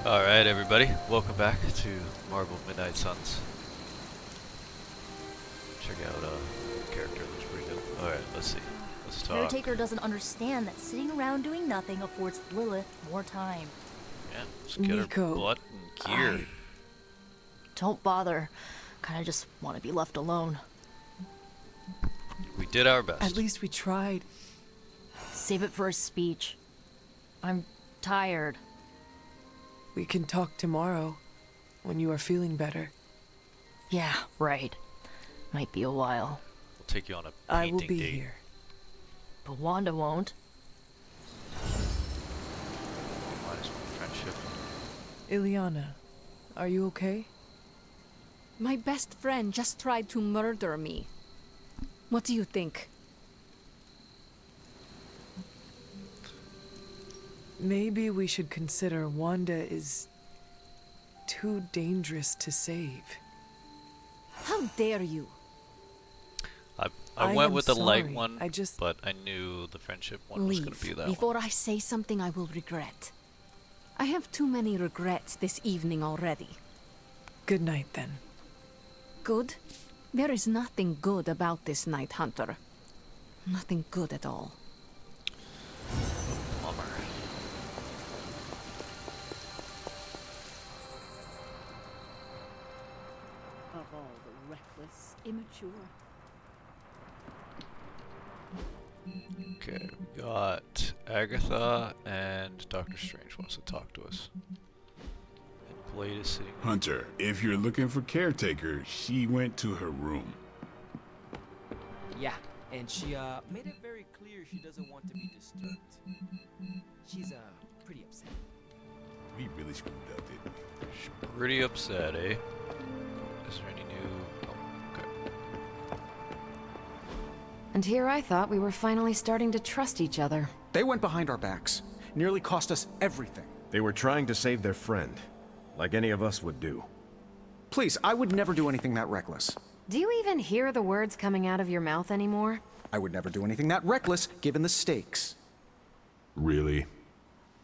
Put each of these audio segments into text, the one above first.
Alright everybody, welcome back to Marvel Midnight Suns. Check out the character, looks pretty good. Alright, let's see. Let's talk. Caretaker doesn't understand that sitting around doing nothing affords Lilith more time. Yeah, let's get Nico, her butt in gear. Don't bother. Kinda just want to be left alone. We did our best. at least we tried. Save it for a speech. I'm tired. We can talk tomorrow, when you are feeling better. Yeah, right. Might be a while. We'll take you on a I painting will be date. here. But Wanda won't. Minus one friendship. Ileana, are you okay? My best friend just tried to murder me. What do you think? Maybe we should consider Wanda is too dangerous to save. How dare you? I I went am with the light sorry. one, but I knew the friendship one was going to be Leave that before one. I say something I will regret. I have too many regrets this evening already. Good night, then. Good? There is nothing good about this night, Hunter. Nothing good at all. Bummer. Of all the reckless, immature. Okay, we got Agatha and Doctor Strange wants to talk to us. And Blade is sitting. Hunter, if you're looking for caretaker, she went to her room. Yeah, and she made it very clear she doesn't want to be disturbed. She's pretty upset. We really screwed up, didn't we? She's pretty upset, eh? Is there any new... Oh, okay. And here I thought we were finally starting to trust each other. They went behind our backs. Nearly cost us everything. They were trying to save their friend, like any of us would do. Please, I would never do anything that reckless. Do you even hear the words coming out of your mouth anymore? I would never do anything that reckless, given the stakes. Really?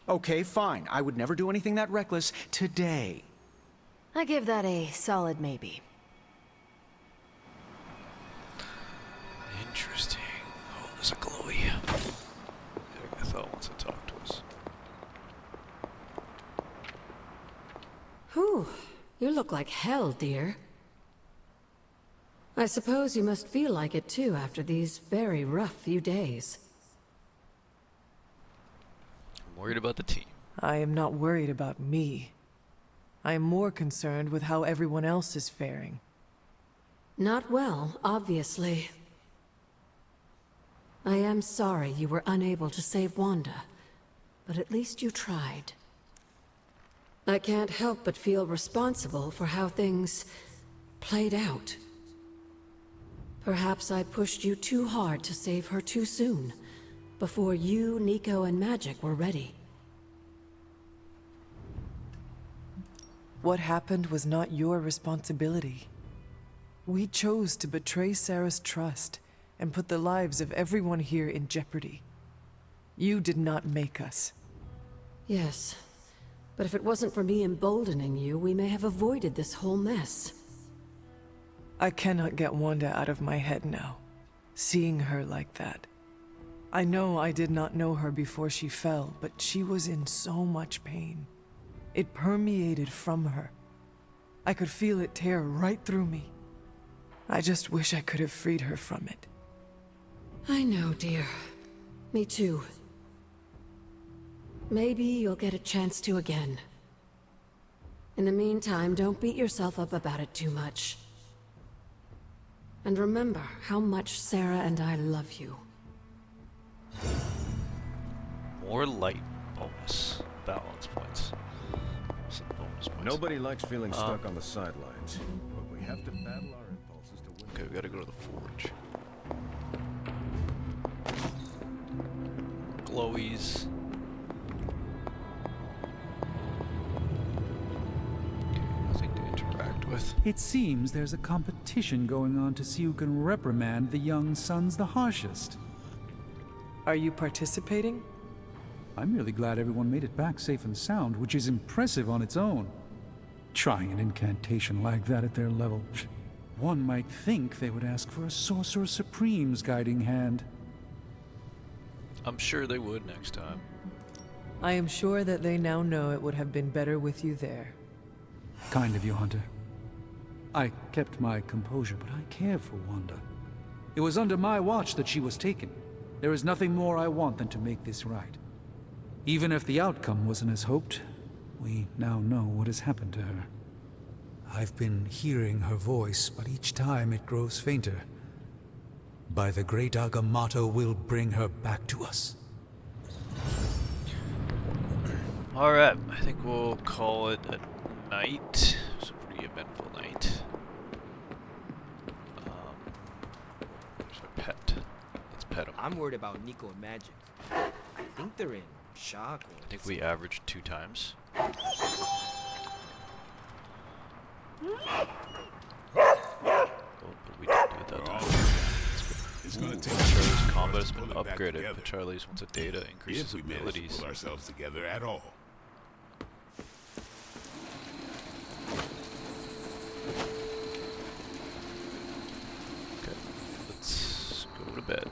Okay, fine. I would never do anything that reckless today. I give that a solid maybe. Interesting. Oh, there's a glowy. Agatha wants to talk to us. Whew, you look like hell, dear. I suppose you must feel like it too after these very rough few days. I'm worried about the team. I am not worried about me. I am more concerned with how everyone else is faring. Not well, obviously. I am sorry you were unable to save Wanda, but at least you tried. I can't help but feel responsible for how things played out. Perhaps I pushed you too hard to save her too soon, before you, Nico, and Magic were ready. What happened was not your responsibility. We chose to betray Sarah's trust and put the lives of everyone here in jeopardy. You did not make us. Yes, but if it wasn't for me emboldening you, we may have avoided this whole mess. I cannot get Wanda out of my head now, seeing her like that. I know I did not know her before she fell, but she was in so much pain. It permeated from her. I could feel it tear right through me. I just wish I could have freed her from it. I know, dear. Me too. Maybe you'll get a chance to again. In the meantime, don't beat yourself up about it too much. And remember how much Sarah and I love you. More light bonus. Balance points. Some bonus points. Nobody likes feeling stuck on the sidelines, but we have to battle our impulses to win. Okay, we gotta go to the forge. Glowies. Okay, nothing to interact with. It seems there's a competition going on to see who can reprimand the young sons the harshest. Are you participating? I'm merely glad everyone made it back safe and sound, which is impressive on its own. Trying an incantation like that at their level. One might think they would ask for a Sorcerer Supreme's guiding hand. I'm sure they would next time. I am sure that they now know it would have been better with you there. Kind of you, Hunter. I kept my composure, but I care for Wanda. It was under my watch that she was taken. There is nothing more I want than to make this right. Even if the outcome wasn't as hoped, we now know what has happened to her. I've been hearing her voice, but each time it grows fainter. By the great Agamotto will bring her back to us. Alright, I think we'll call it a night. It's a pretty eventful night. There's our pet. Let's pet him. I'm worried about Nico and Magic. I think they're in shock. I think we averaged 2 times. Oh, but we didn't do it that time. It's gonna take Charlie's combat has been upgraded, but Charlie's once a data increases if we manage to abilities. pull ourselves together at all. Okay, let's go to bed.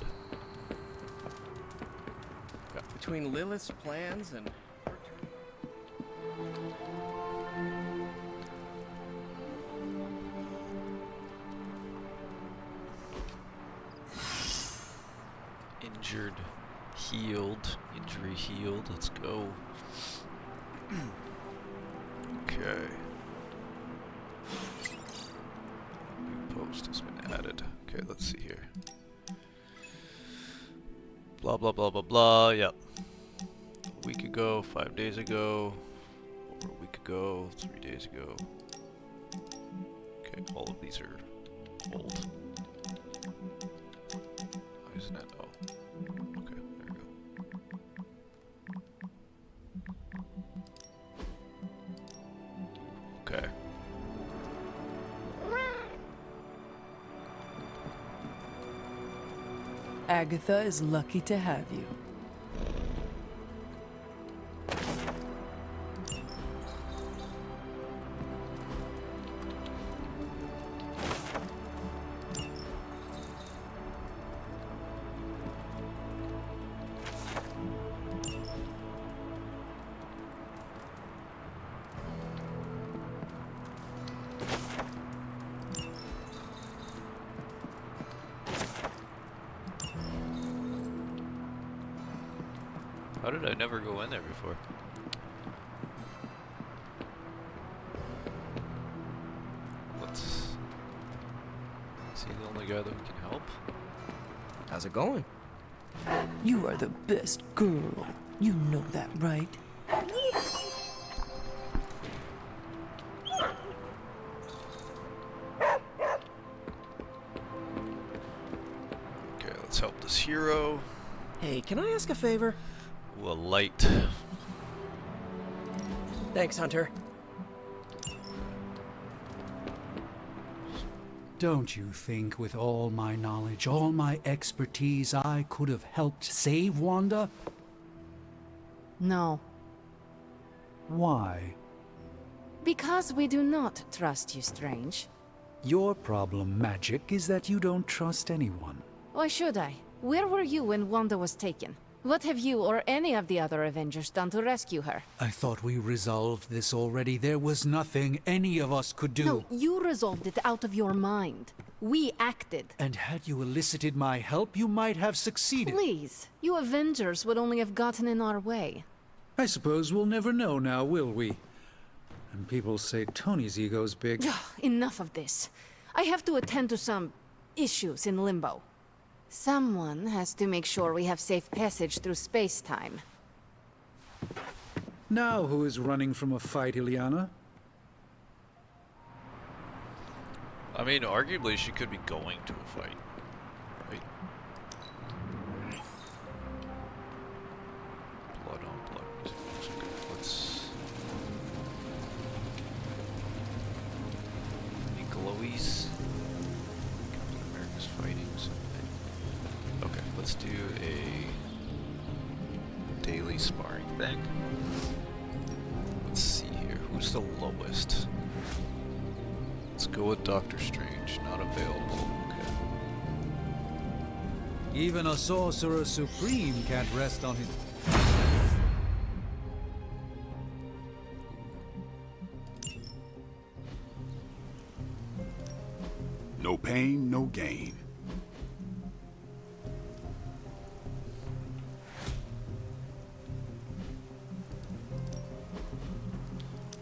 Between Lilith's plans and Injured, healed, injury healed. Let's go. Okay. New post has been added. Okay, let's see here. Blah blah blah blah blah. Yep. A week ago, 5 days ago, or a week ago, 3 days ago. Okay, all of these are old. Why isn't it? Oh. Okay, there we go. Okay. Agatha is lucky to have you. How did I never go in there before? Let's... Is he the only guy that we can help? How's it going? You are the best girl. You know that, right? Okay, let's help this hero. hey, can I ask a favor? Ooh, a light. Thanks, Hunter. Don't you think with all my knowledge, all my expertise, I could have helped save Wanda? No, Why? because we do not trust you, Strange. Your problem, Magic, is that you don't trust anyone. Why should I? Where were you when Wanda was taken? What have you or any of the other Avengers done to rescue her? I thought we resolved this already. There was nothing any of us could do. No, you resolved it out of your mind. We acted. And had you elicited my help, you might have succeeded. Please, you Avengers would only have gotten in our way. I suppose we'll never know now, will we? And people say Tony's ego's big. Enough of this. I have to attend to some issues in Limbo. Someone has to make sure we have safe passage through space-time. Now who is running from a fight, Ileana? I mean, arguably she could be going to a fight, right? Blood on blood. Okay, let's... Any glowies? Captain America's fighting something. Okay, let's do a daily sparring Who's the lowest? Let's go with Doctor Strange. Not available. Okay. Even a sorcerer supreme can't rest on his... No pain, no gain.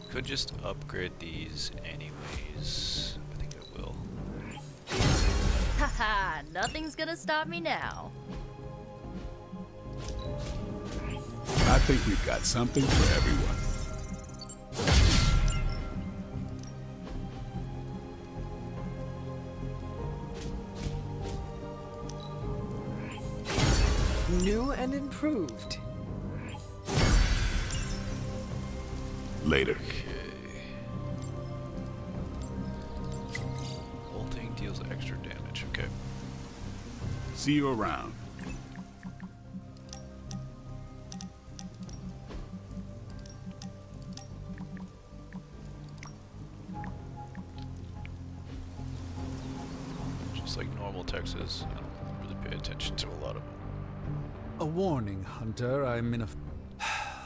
Could just upgrade these anyways. I think I will. Haha, nothing's gonna stop me now. I think we've got something for everyone. New and improved. Later. Okay. Bolting deals extra damage. Okay. See you around. Just like normal Texas. I don't really pay attention to a lot of them. A warning, Hunter. I'm in a...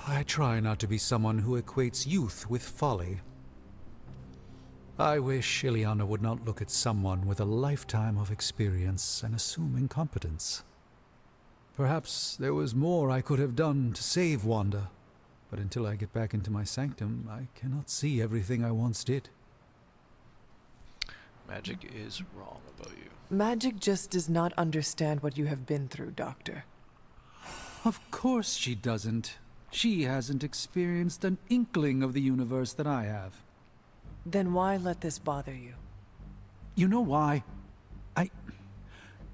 I try not to be someone who equates youth with folly. I wish Ileana would not look at someone with a lifetime of experience and assume incompetence. Perhaps there was more I could have done to save Wanda, but until I get back into my sanctum, I cannot see everything I once did. Magic is wrong about you. Magic just does not understand what you have been through, Doctor. Of course she doesn't. She hasn't experienced an inkling of the universe that I have. Then why let this bother you? You know why? I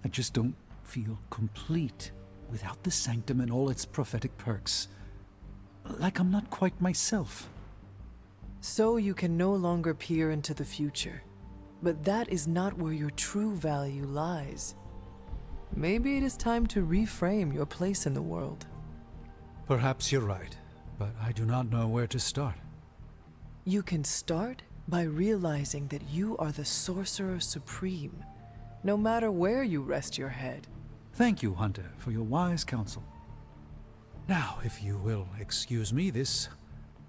just don't feel complete without the sanctum and all its prophetic perks. Like I'm not quite myself. So you can no longer peer into the future. But that is not where your true value lies. Maybe it is time to reframe your place in the world. Perhaps you're right, but I do not know where to start. You can start by realizing that you are the Sorcerer Supreme, no matter where you rest your head. Thank you, Hunter, for your wise counsel. Now, if you will excuse me, this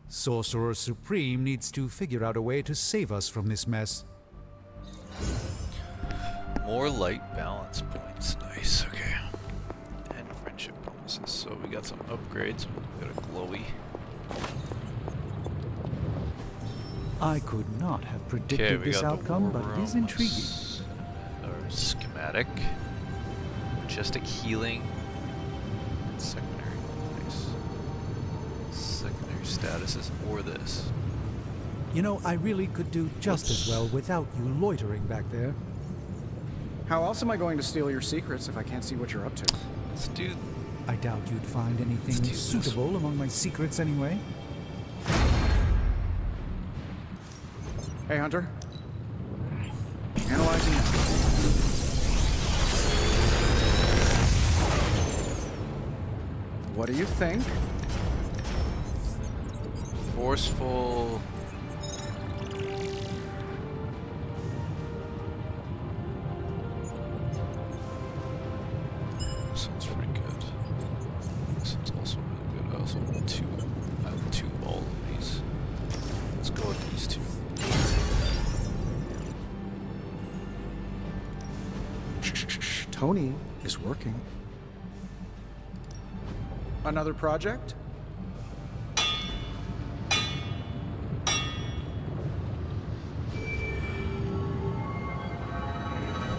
Sorcerer Supreme needs to figure out a way to save us from this mess. More light balance points. Nice. Okay. And friendship bonuses. So we got some upgrades. We got a glowy. I could not have predicted we this got outcome, the but war it is room. intriguing. Our schematic. Majestic healing. Secondary. Nice. Secondary statuses or this. You know, I really could do just as well without you loitering back there. How else am I going to steal your secrets if I can't see what you're up to? Let's do... I doubt you'd find anything suitable among my secrets anyway. Hey, Hunter. Analyzing it. What do you think? Forceful... This one's pretty good. This one's also really good. I also want two. I have two all of these. Let's go with these two. Shh. Tony is working. Another project?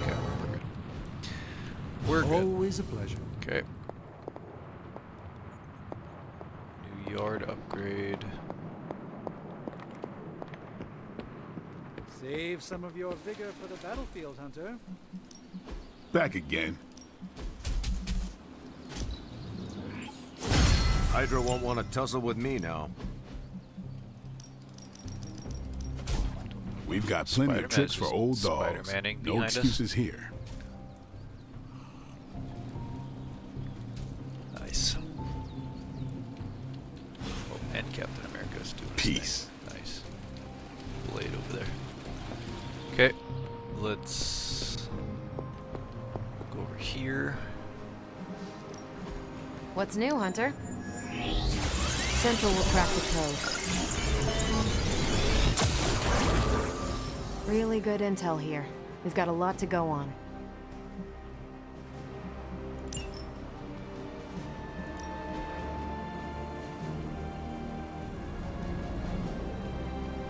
Okay, we're good. Always a pleasure. Okay. New yard upgrade. Save some of your vigor for the battlefield, Hunter. Back again. Hydra won't want to tussle with me now. We've got plenty of tricks for old dogs. Spider-Manning No behind us. excuses here. Nice. Oh, and Captain America's doing his Peace. thing. Nice. there. Okay, let's go over here. What's new, Hunter? Central will crack the code. Really good intel here. We've got a lot to go on.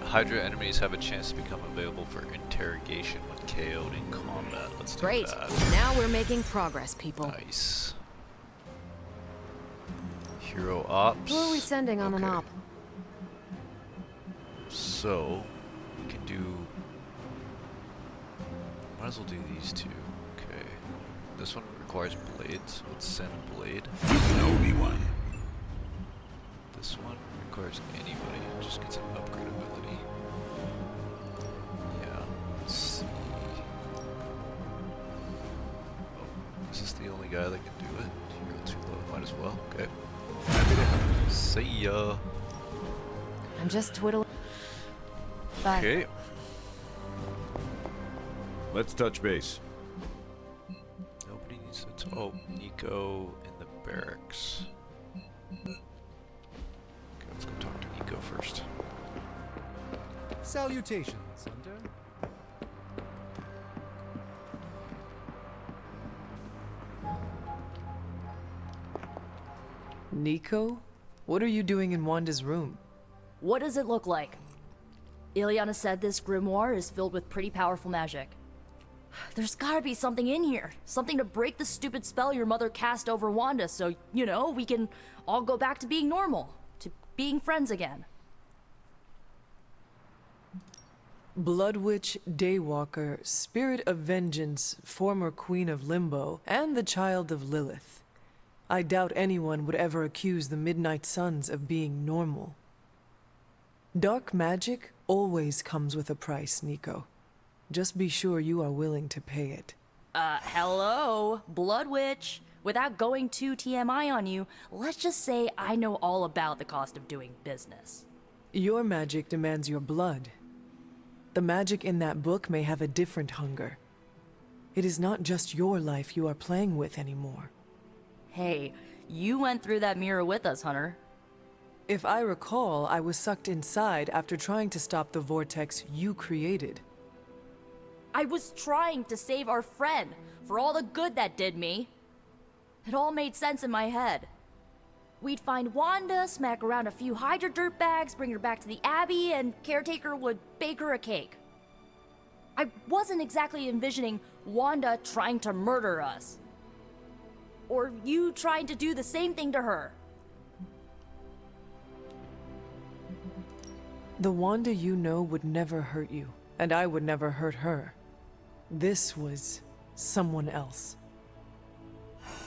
Hydra enemies have a chance to become available for interrogation when KO'd in combat. Let's do Great. that. Now we're making progress, people. Nice. Hero ops. Who are we sending on an op? So, we can do... Might as well do these two. Okay. This one requires blades, so let's send blade. You can owe me one. This one requires anybody, just gets an upgrade ability. Yeah, let's see. Oh, is this the only guy that can do it? Hero too low, might as well. Okay. Happy to help. See ya. I'm just twiddling. Bye. Okay. Let's touch base. Nobody needs to. Oh, Nico in the barracks. Okay, let's go talk to Nico first. Salutations, Hunter. Nico? What are you doing in Wanda's room? What does it look like? Ileana said this grimoire is filled with pretty powerful magic. There's gotta be something in here. Something to break the stupid spell your mother cast over Wanda so, you know, we can all go back to being normal. To being friends again. Blood Witch, Daywalker, Spirit of Vengeance, former Queen of Limbo, and the child of Lilith. I doubt anyone would ever accuse the Midnight Suns of being normal. Dark magic always comes with a price, Nico. Just be sure you are willing to pay it. Hello, Blood Witch. Without going too TMI on you, let's just say I know all about the cost of doing business. Your magic demands your blood. The magic in that book may have a different hunger. It is not just your life you are playing with anymore. Hey, you went through that mirror with us, Hunter. If I recall, I was sucked inside after trying to stop the vortex you created. I was trying to save our friend for all the good that did me. It all made sense in my head. We'd find Wanda, smack around a few Hydra dirtbags, bring her back to the Abbey, and Caretaker would bake her a cake. I wasn't exactly envisioning Wanda trying to murder us. Or you trying to do the same thing to her. The Wanda you know would never hurt you, and I would never hurt her. This was someone else.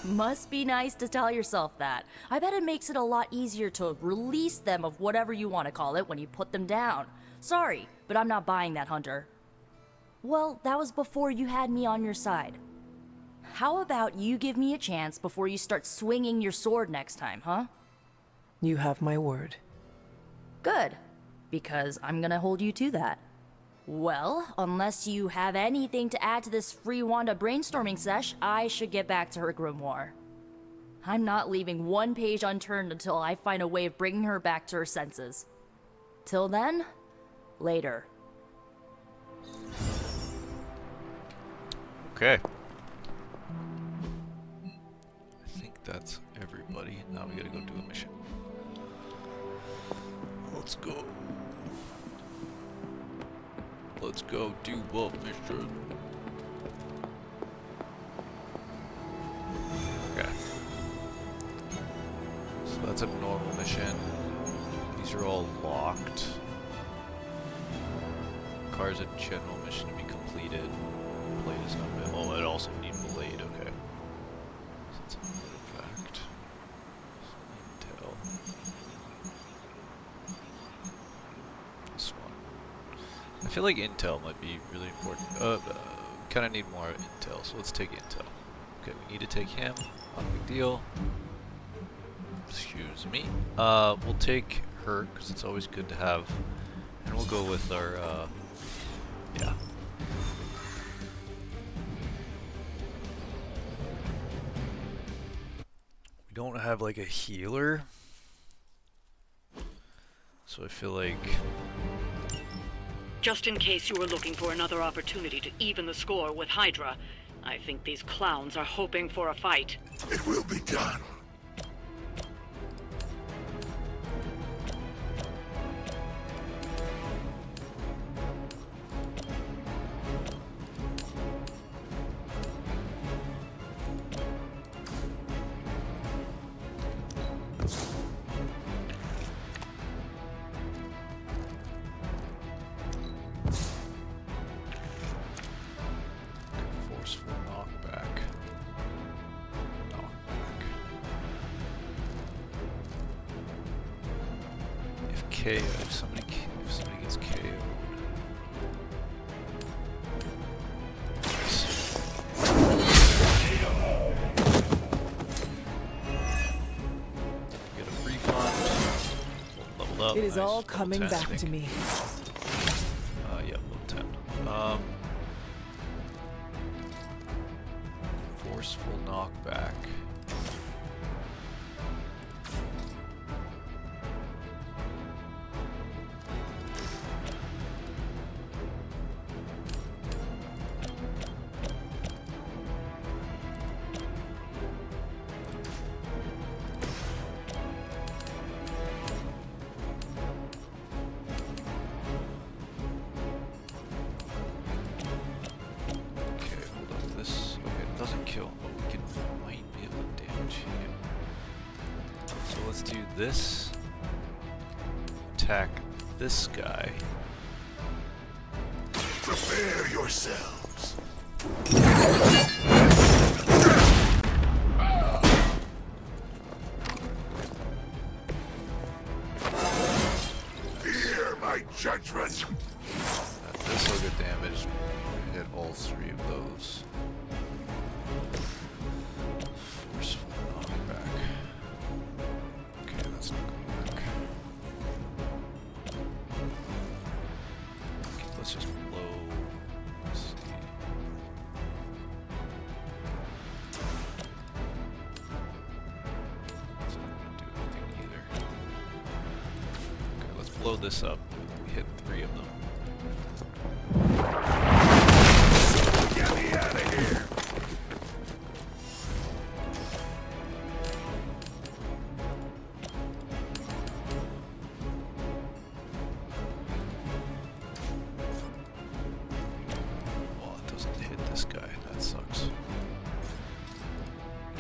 Must be nice to tell yourself that. I bet it makes it a lot easier to release them of whatever you want to call it when you put them down. Sorry, but I'm not buying that, Hunter. Well, that was before you had me on your side. How about you give me a chance before you start swinging your sword next time, huh? You have my word. Good, because I'm gonna hold you to that. Well, unless you have anything to add to this free Wanda brainstorming sesh, I should get back to her grimoire. I'm not leaving one page unturned until I find a way of bringing her back to her senses. Till then, later. Okay. I think that's everybody. Now we gotta go do a mission. Let's go. Let's go do what mission? Okay. So that's a normal mission. These are all locked. Requires a general mission to be completed. Blade is not available. Oh, it also needs blade, okay. So it's an artifact. Intel. This one. I feel like intel might be really important. Kind of need more intel, so let's take intel. Okay, we need to take him. Not a big deal. Excuse me. We'll take her, because it's always good to have. And we'll go with our Yeah. We don't have like a healer. So I feel like... Just in case you were looking for another opportunity to even the score with Hydra, I think these clowns are hoping for a fight. It will be done. Forceful knockback. If somebody gets KO'd. Get a refund. Level up. It is nice. all Level coming 10, I back think. to me. Yeah, level 10. Forceful knockback. This, attack this guy. Prepare yourselves. Fear my judgment. This will get damaged. Hit all three of those. Forceful knockback. Okay, that's not gonna work. Okay, let's just blow. Let's see. That's not gonna do anything either. Okay, let's blow this up. We hit 3 of them. Get me out of here! Oh, it doesn't hit this guy. That sucks.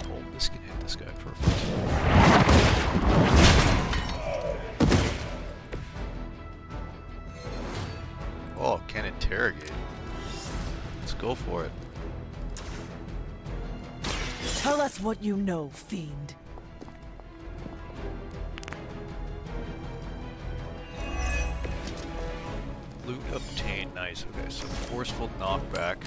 Oh, this can hit this guy. Perfect. Oh, can interrogate. Let's go for it. Tell us what you know, fiend. Loot obtained. Nice. Okay, so forceful knockback.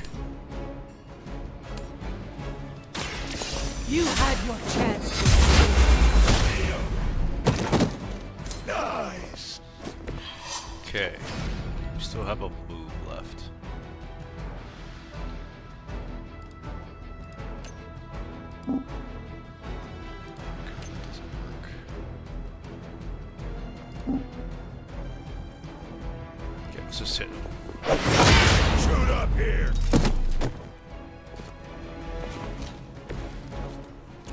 You had your chance. Nice. Okay. We still have a move left. Okay, that doesn't work. Okay, let's just hit him. Shoot up here.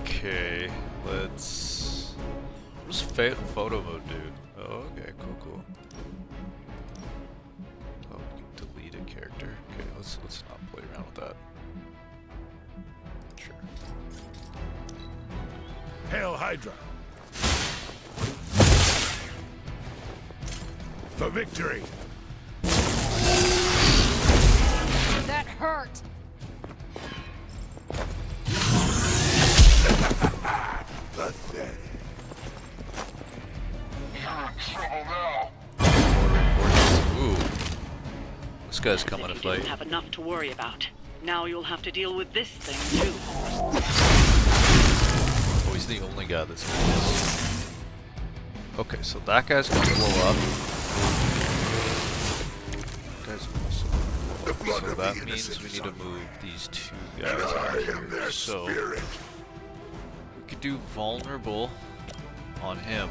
Okay, let's... What does photo mode do? Oh, okay, cool. Oh, we can delete a character. Okay, let's not play around with that. Sure. Hail Hydra. For victory. That hurt! Pathetic. You're in trouble now. Ooh. This guy's coming to You fight. didn't have enough to worry about. Now you'll have to deal with this thing too. Oh, he's the only guy that's doing this. Okay, so that guy's gonna blow up. That guy's also gonna blow So that means we need to move these two guys out here. So we could do vulnerable on him.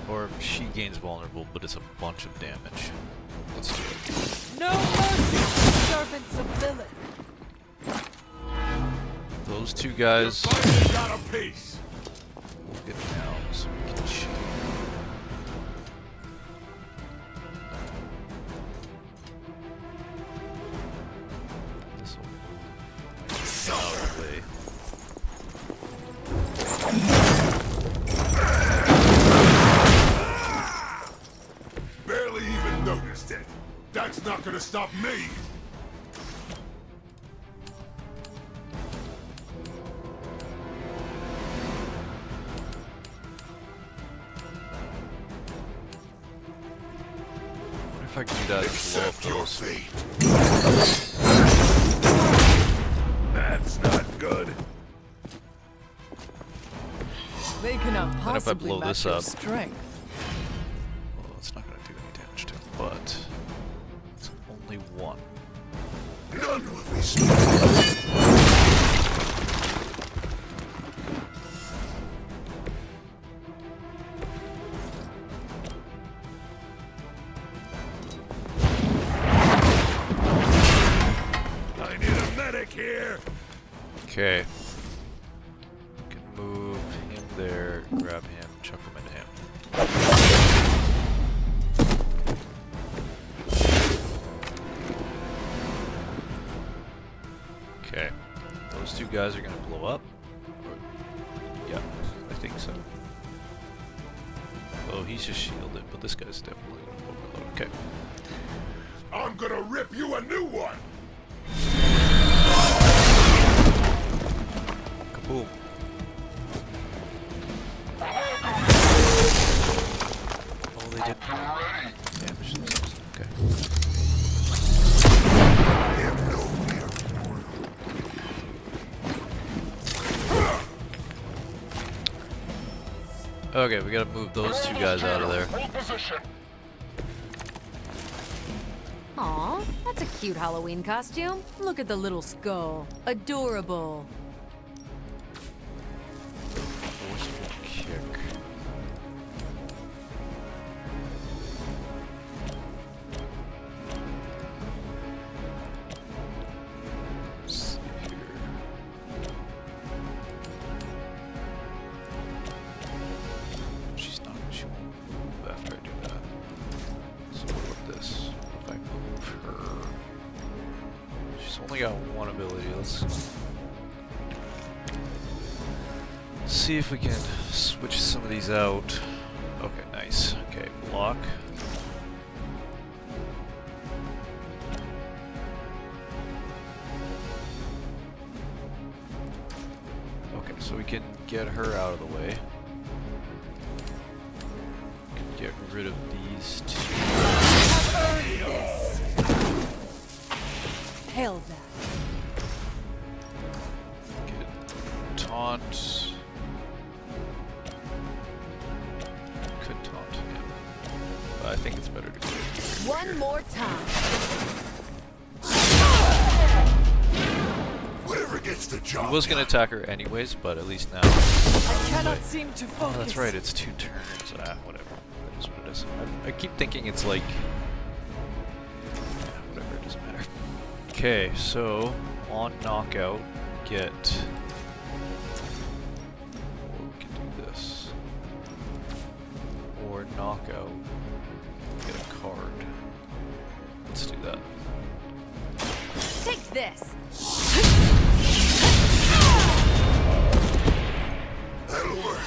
Or she gains vulnerable, but it's a bunch of damage. Let's do it. No mercy, servants of Lilith. Those two guys. Got a piece. We'll get down so we can shoot. This will move out of the way. Barely even noticed it. That's not gonna stop me. If I can do that, Accept blow up your those. fate. That's not good. They cannot Then if I possibly blow match this your up, strength. well, it's not going to do any damage to him, but it's only one. None will be spared. I need a medic here. Okay. Can move him there, grab him, chuck him into him. Okay. Those two guys are gonna blow up. Yeah, I think so. Oh, he's just shielded, but this guy's definitely gonna overload. Okay. I'm gonna rip you a new one. Kaboom. Oh, they did damage themselves. Okay. Okay, we gotta move those two guys out of there. Aw, that's a cute Halloween costume. Look at the little skull. Adorable. Forceful kick. Let's see here. She's not. She won't move after I do that. So what about this? If I move her, she's only got one ability. Let's see if we can switch some of these out. Okay, nice. Okay, block. Okay, so we can get her out of the way. We can get rid of these two. Hail that. Get taunt. Could taunt him. But I think it's better to go One more time. Whatever gets the job. He was going to attack her anyways, but at least now. I cannot seem to focus. Oh, that's right, it's 2 turns. Ah, whatever. That is what it is. I keep thinking it's like... Yeah, whatever, it doesn't matter. Okay, so on knockout, get... Or we can do this. Or knockout, get a card. Let's do that. Take this. That'll work.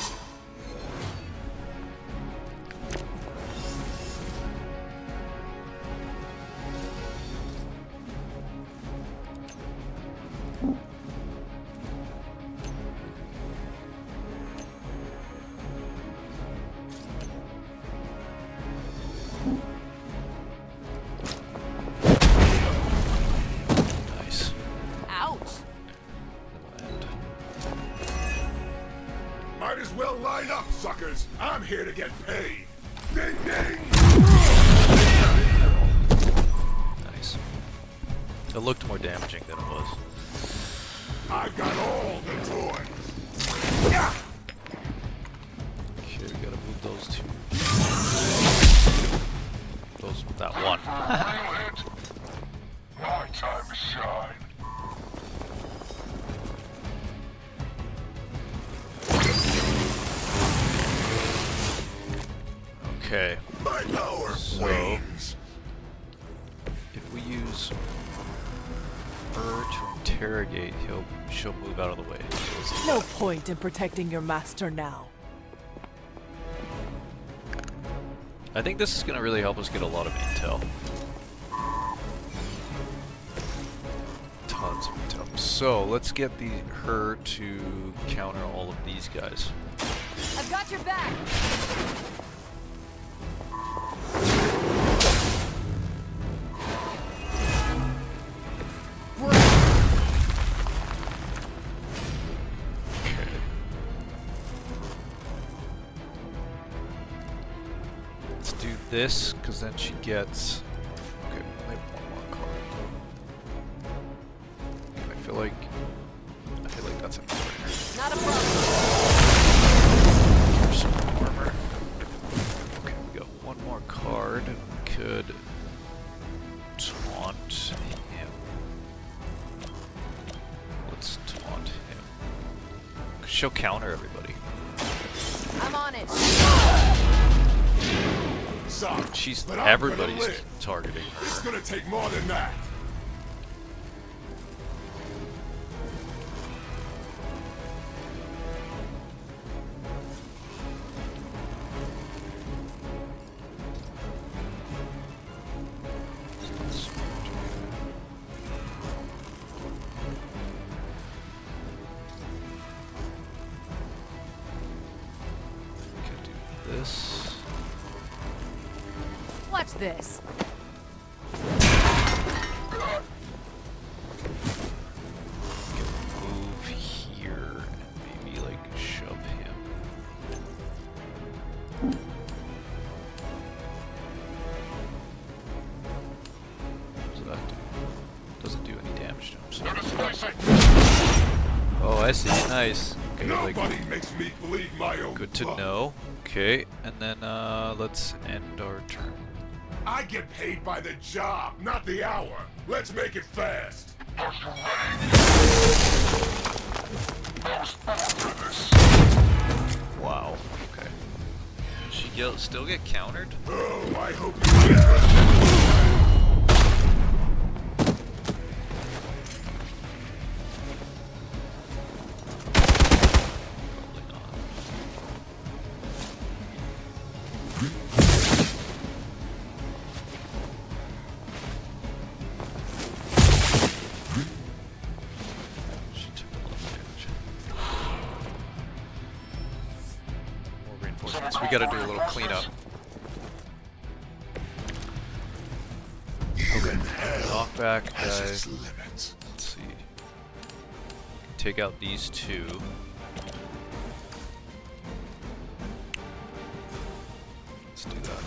Nice. Ouch. Land. Might as well line up, suckers. I'm here to get paid. Ding ding. It looked more damaging than it was. I've got all the toys. Okay, we gotta move those two. Those, that one. My time to shine. Okay. My power wanes. If we use her to interrogate, she'll move out of the way. So No point in protecting your master now. I think this is gonna really help us get a lot of intel. Tons of intel. So let's get her to counter all of these guys. I've got your back. Let's do this, because then she gets... Okay, maybe one more card. I feel like that's a no-brainer. Not a problem. Here's some armor. Okay, we got one more card. We could taunt him. Let's taunt him. She'll counter everybody. I'm on it. She's but I'm everybody's gonna live. targeting her. It's gonna take more than that. This. Watch this. Move here and maybe like shove him. What does that do? Doesn't do any damage to him. So. Oh, I see. Nice. Okay, Nobody makes me bleed my own good to blood. know. Okay, and then let's end our turn. I get paid by the job, not the hour. Let's make it fast. Are you ready? I was born for this. Wow. Okay. Does she still get countered? Oh, I hope you get We gotta do a little cleanup. Okay. Knockback guy. Let's see. Take out these two. Let's do that.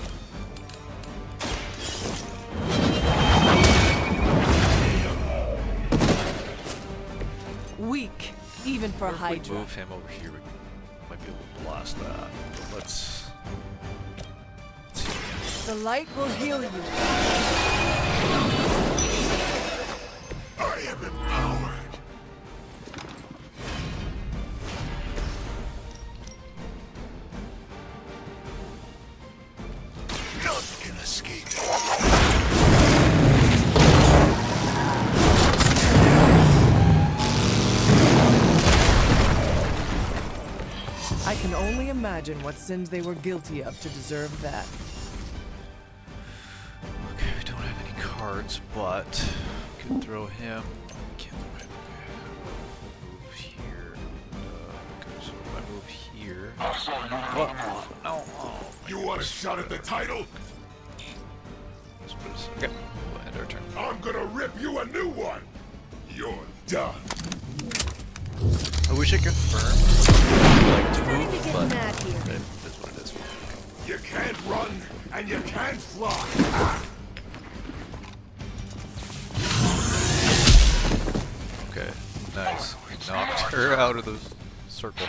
Weak, even for If we Hydra. move him over here, we might be able to blast that. But let's see. The light will heal you. I am empowered. None can escape. I can only imagine what sins they were guilty of to deserve that. Okay, we don't have any cards, but we can throw him. Can't throw him. Move here. Okay, so if I move here. What? No. Oh, You want a shot at the title? okay, we'll end our turn. I'm gonna rip you a new one. You're done. I wish I confirmed like to move, but that's what it is. You can't run and you can't fly. Nice. We knocked her out of the circle.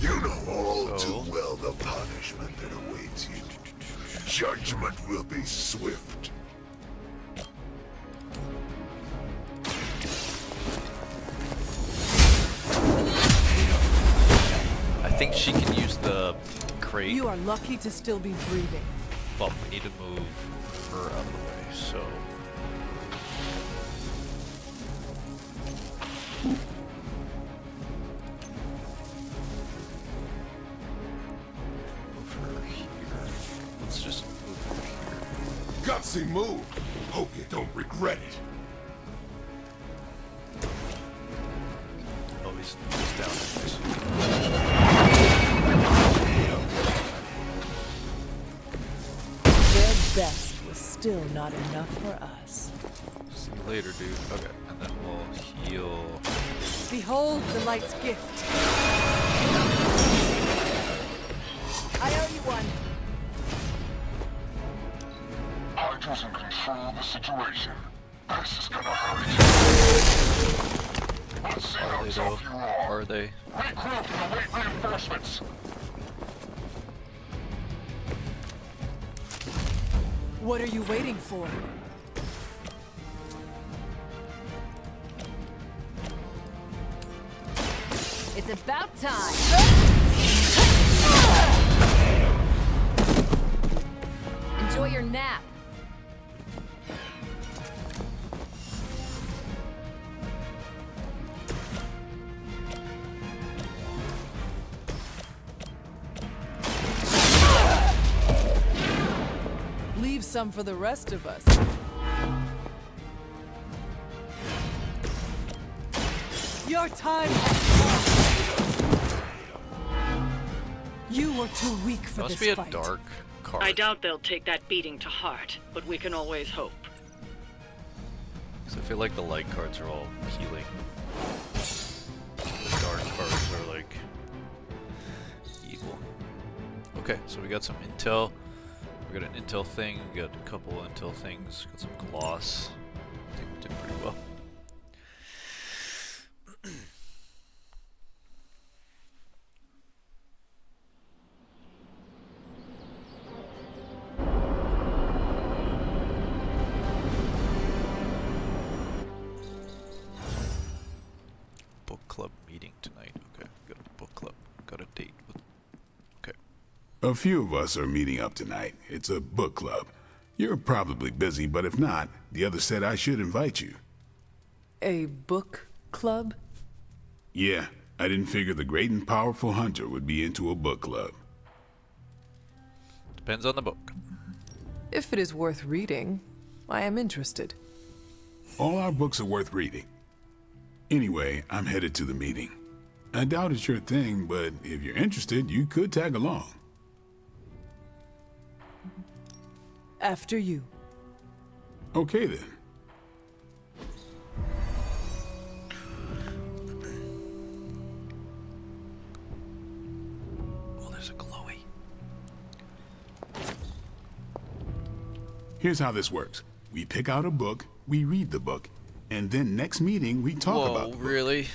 You know all too well the punishment that awaits you. Judgment will be swift. I think she can use the crate. You are lucky to still be breathing. But we need to move her out of the way, so... Move her here. Let's just move her here. Gutsy move. Hope you don't regret it. Oh, he's down. Their best was still not enough for us. See you later, dude. Okay, and then we'll heal. Behold the light's gift. I owe you one. Hydra's in control of the situation. This is gonna hurt. Let's see how tough you are. Are they? Regroup and await reinforcements. What are you waiting for? It's about time. Enjoy your nap. Leave some for the rest of us. Your time has come. You were too weak for Must this be a fight. dark card. I doubt they'll take that beating to heart, but we can always hope. Because I feel like the light cards are all healing. The dark cards are like evil. Okay, so we got some intel. We got an intel thing. We got a couple intel things. Got some gloss. I think we did pretty well. Book club meeting tonight. Okay, got a book club. Got a date with. Okay. A few of us are meeting up tonight. It's a book club. You're probably busy, but if not, the other said I should invite you. A book club? Yeah, I didn't figure the great and powerful Hunter would be into a book club. Depends on the book. If it is worth reading, I am interested. All our books are worth reading. Anyway, I'm headed to the meeting. I doubt it's your thing, but if you're interested, you could tag along. After you. Okay then. Oh, there's a glowy. Here's how this works. We pick out a book, we read the book, and then next meeting we talk about the book. Really?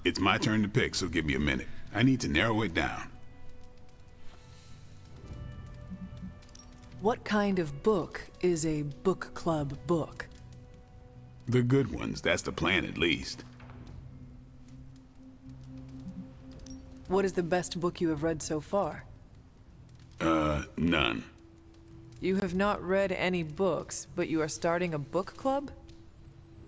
It's my turn to pick, so give me a minute. I need to narrow it down. What kind of book is a book club book? The good ones, that's the plan at least. What is the best book you have read so far? None. You have not read any books, but you are starting a book club?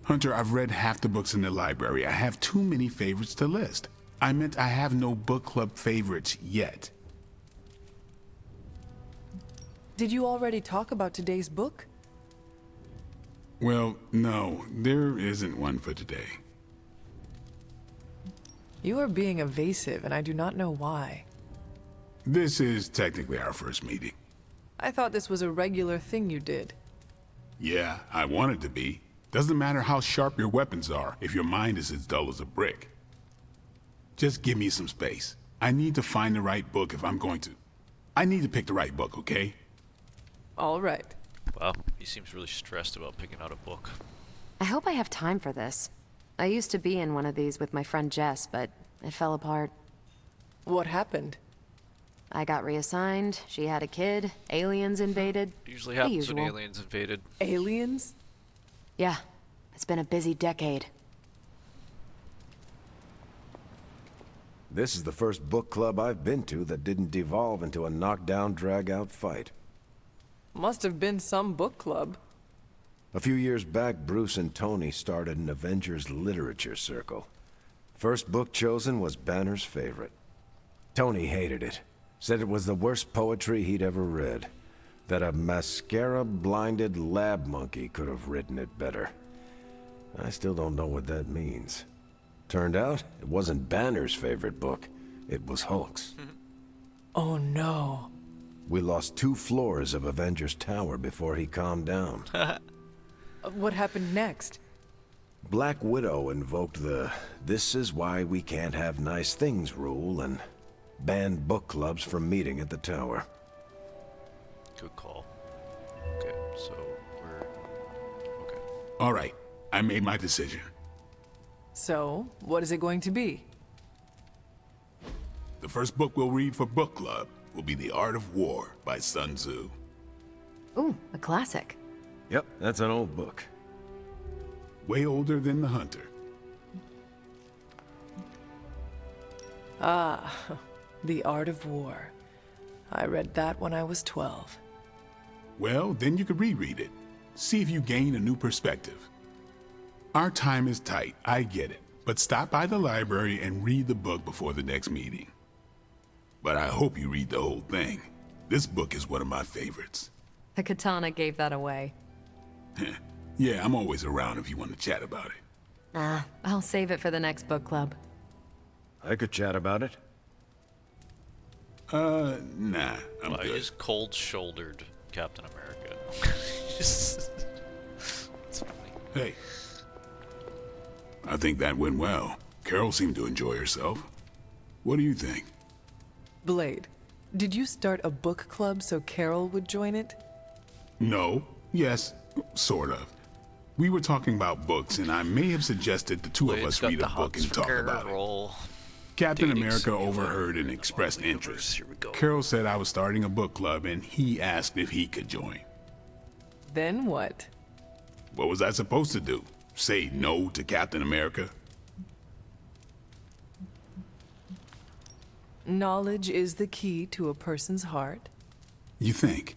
Hunter, I've read half the books in the library. I have too many favorites to list. I meant I have no book club favorites yet. Did you already talk about today's book? Well, no, there isn't one for today. You are being evasive, and I do not know why. This is technically our first meeting. I thought this was a regular thing you did. Yeah, I want it to be. Doesn't matter how sharp your weapons are if your mind is as dull as a brick. Just give me some space. I need to find the right book if I'm going to... I need to pick the right book, okay? All right. Wow, he seems really stressed about picking out a book. I hope I have time for this. I used to be in one of these with my friend Jess, but it fell apart. What happened? I got reassigned, she had a kid, aliens invaded. Usually the happens when usual. aliens invaded. Aliens? Yeah, it's been a busy decade. This is the first book club I've been to that didn't devolve into a knockdown, drag-out fight. Must have been some book club. A few years back, Bruce and Tony started an Avengers literature circle. First book chosen was Banner's favorite. Tony hated it. Said it was the worst poetry he'd ever read. That a mascara-blinded lab monkey could have written it better. I still don't know what that means. Turned out, it wasn't Banner's favorite book. It was Hulk's. Oh no. We lost 2 floors of Avengers Tower before he calmed down. What happened next? Black Widow invoked the "this is why we can't have nice things" rule and banned book clubs from meeting at the tower. Good call. Okay, so we're... Okay. All right, I made my decision. So, what is it going to be? The first book we'll read for book club will be The Art of War by Sun Tzu. Ooh, a classic. Yep, that's an old book. Way older than The Hunter. Ah, The Art of War. I read that when I was 12. Well, then you could reread it. See if you gain a new perspective. Our time is tight, I get it. But stop by the library and read the book before the next meeting. But I hope you read the whole thing. This book is one of my favorites. The katana gave that away. Yeah, I'm always around if you want to chat about it. Nah, I'll save it for the next book club. I could chat about it. Nah, I'm Well, good. he's cold-shouldered Captain America. It's funny. Hey. I think that went well. Carol seemed to enjoy herself. What do you think? Blade, did you start a book club so Carol would join it? No. Yes. Sort of. We were talking about books, and I may have suggested the two of us read a book and talk about it. Captain America overheard and expressed interest. Carol said I was starting a book club, and he asked if he could join. Then what? What was I supposed to do? Say no to Captain America? Knowledge is the key to a person's heart. You think?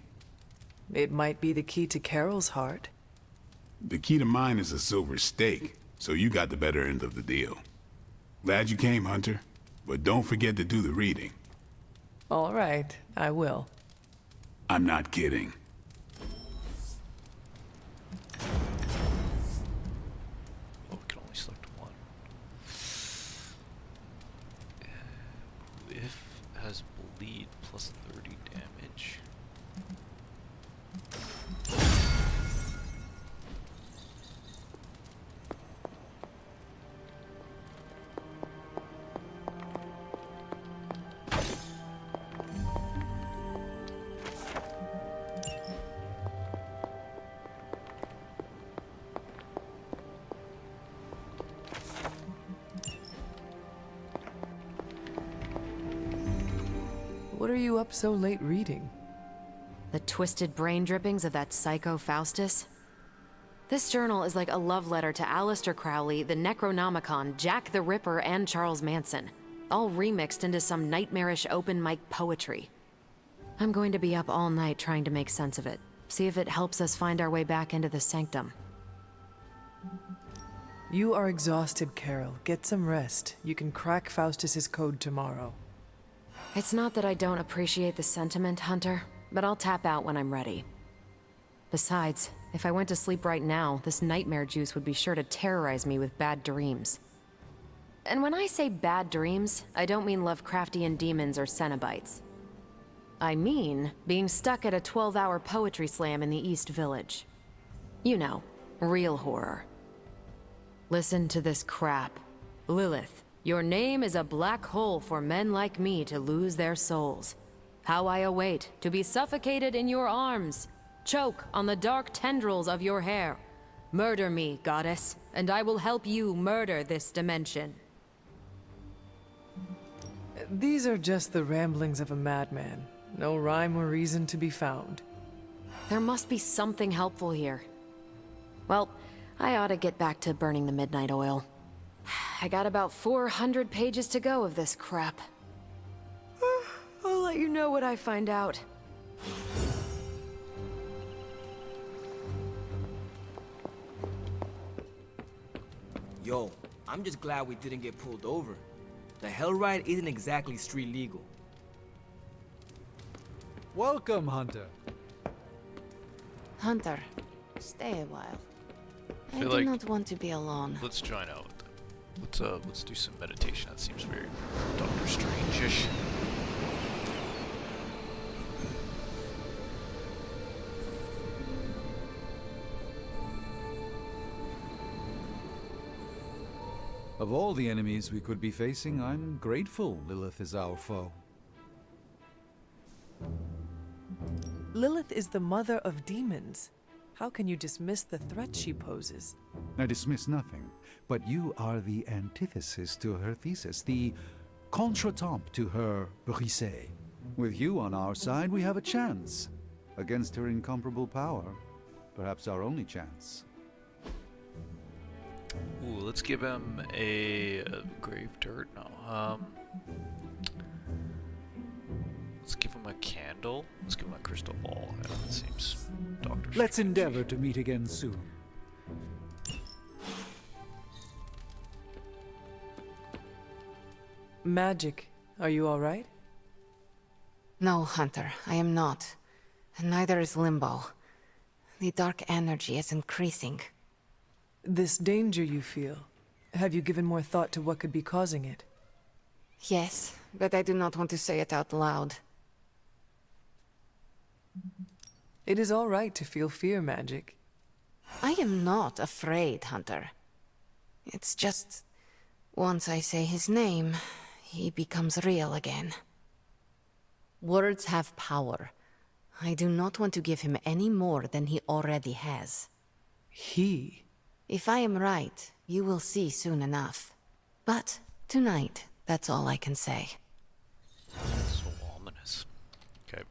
It might be the key to Carol's heart. The key to mine is a silver stake, so you got the better end of the deal. Glad you came, Hunter, but don't forget to do the reading. All right, I will. I'm not kidding. Oh, we can only select one. If has bleed plus 30 damage. What are you up so late reading? The twisted brain drippings of that psycho Faustus? This journal is like a love letter to Aleister Crowley, the Necronomicon, Jack the Ripper, and Charles Manson, all remixed into some nightmarish open mic poetry. I'm going to be up all night trying to make sense of it, see if it helps us find our way back into the sanctum. You are exhausted, Carol. Get some rest. You can crack Faustus's code tomorrow. It's not that I don't appreciate the sentiment, Hunter, but I'll tap out when I'm ready. Besides, if I went to sleep right now, this nightmare juice would be sure to terrorize me with bad dreams. And when I say bad dreams, I don't mean Lovecraftian demons or Cenobites. I mean being stuck at a 12-hour poetry slam in the East Village. You know, real horror. Listen to this crap. Lilith, your name is a black hole for men like me to lose their souls. how I await to be suffocated in your arms, choke on the dark tendrils of your hair. Murder me, goddess, and I will help you murder this dimension. These are just the ramblings of a madman. No rhyme or reason to be found. There must be something helpful here. Well, I ought to get back to burning the midnight oil. I got about 400 pages to go of this crap. I'll let you know what I find out. Yo, I'm just glad we didn't get pulled over. The hell ride isn't exactly street legal. Welcome, Hunter. Hunter, stay a while. I feel do like not want to be alone. Let's join out. Let's do some meditation. That seems very Doctor Strange-ish. Of all the enemies we could be facing, I'm grateful Lilith is our foe. Lilith is the mother of demons. How can you dismiss the threat she poses? I dismiss nothing, but you are the antithesis to her thesis, the contretemps to her brisée. With you on our side, we have a chance. Against her incomparable power, perhaps our only chance. Ooh, let's give him a grave dirt. No, let's give him a candle. Let's give him a crystal ball. Yeah, that seems Doctor. Let's endeavor to meet again soon. Magic, are you all right? No, Hunter, I am not. And neither is Limbo. The dark energy is increasing. This danger you feel, have you given more thought to what could be causing it? Yes, but I do not want to say it out loud. It is all right to feel fear, Magic. I am not afraid, Hunter. It's just, once I say his name, he becomes real again. Words have power. I do not want to give him any more than he already has. He? If I am right, you will see soon enough. But tonight, that's all I can say. So ominous. Okay.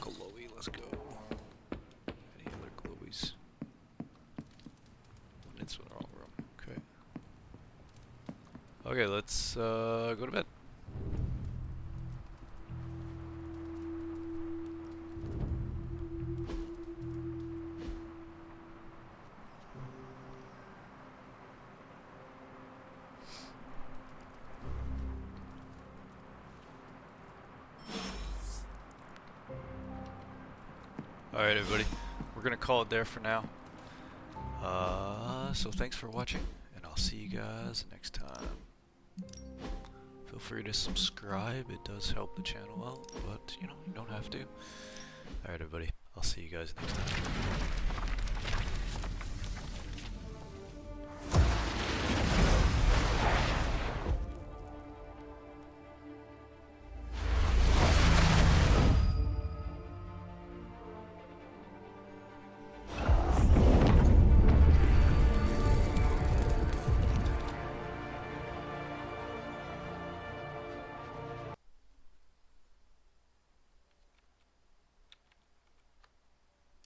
Glowy, let's go. Any other glowies? It's in the wrong room. Okay. Okay, let's go to bed. Alright everybody, we're gonna call it there for now. So thanks for watching, and I'll see you guys next time. Feel free to subscribe, it does help the channel out, but you know, you don't have to. Alright everybody, I'll see you guys next time.